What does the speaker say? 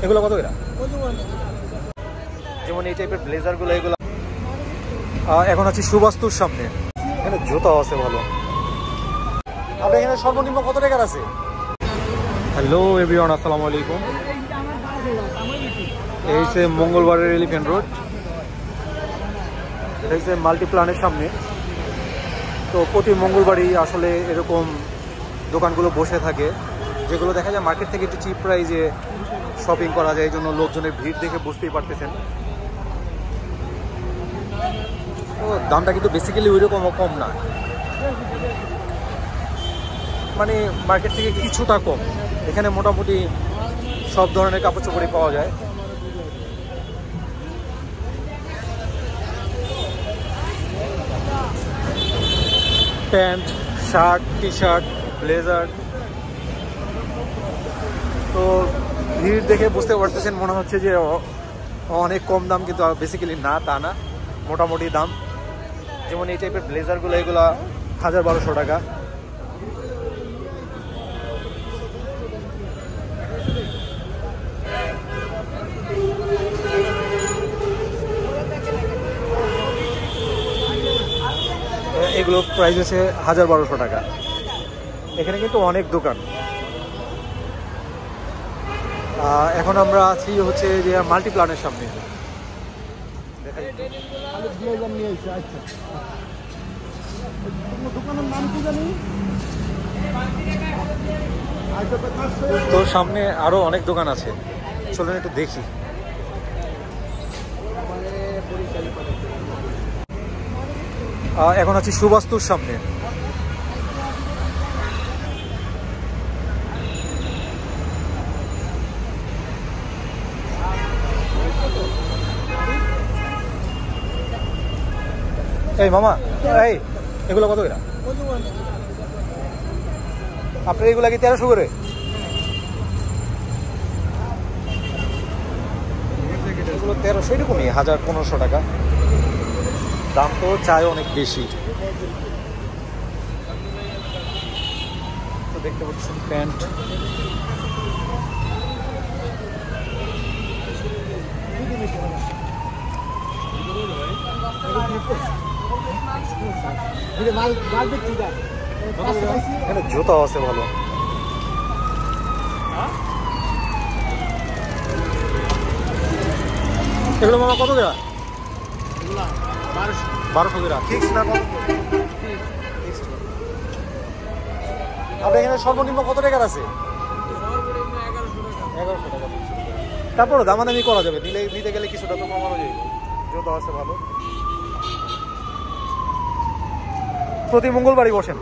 এগুলো কত এরা? যেমন এই টাইপের ব্লেজার গুলো, এগুলো এখন আছে সুবাস্তুর সামনে। এখানে জুতা আছে ভালো। আপনার এখানে সর্বনিম্ন কত টাকার আছে? হ্যালো এভরিওয়ান, আসসালামু আলাইকুম। এই হচ্ছে মঙ্গলবারের এলিফ্যান্ট রোড, এটা হচ্ছে মাল্টিপ্লানের সামনে। তো প্রতি মঙ্গলবারই আসলে এরকম দোকানগুলো বসে থাকে, যেগুলো দেখা যায় মার্কেট থেকে একটু চিপ প্রাইজে শপিং করা যায়। এই জন্য লোকজনের ভিড় দেখে বুঝতেই পারতেছেন। তো দামটা কিন্তু বেসিক্যালি ওইরকমও কম না, মানে মার্কেট থেকে কিছুটা কম। এখানে মোটামুটি সব ধরনের কাপড় চোপড়ই পাওয়া যায়। Pant, shirt, T shirt, blazer. তো ভিড় দেখে বুঝতে পারতেছেন, মনে হচ্ছে যে অনেক কম দাম, কিন্তু বেসিক্যালি না, তা না, মোটামুটি দাম। যেমন এই টাইপের ব্লেজারগুলো, এগুলো 1000-1200 টাকা। এগুলো প্রাইস আছে 1000-1200 টাকা। এখানে কিন্তু অনেক দোকান। এখন আমরা আছি হচ্ছে যে মাল্টিপ্লানের সামনে। তো সামনে আরো অনেক দোকান আছে, চলুন একটু দেখি। এখন আছি সুবাস্তুর সামনে। এই মামা, এই এগুলো কত এরা? আপনার এগুলা কি 1300 করে? এগুলো 1300, এরকমই 1000-1500 টাকা দাম। তো চাই অনেক বেশি। তো দেখতে পাচ্ছেন প্যান্ট, এখানে জুতা আছে ভালো। এগুলো মামা কত টাকা? 1200 টাকা। ফিক্স না কত? আপনার এখানে সর্বনিম্ন কত টাকার আছে? 1100 টাকা। তারপরও দামাদামি করা যাবে, নিতে গেলে কিছুটা তো কমানো যাবে। জুতা আছে ভালো। প্রতি মঙ্গলবারই বসেন।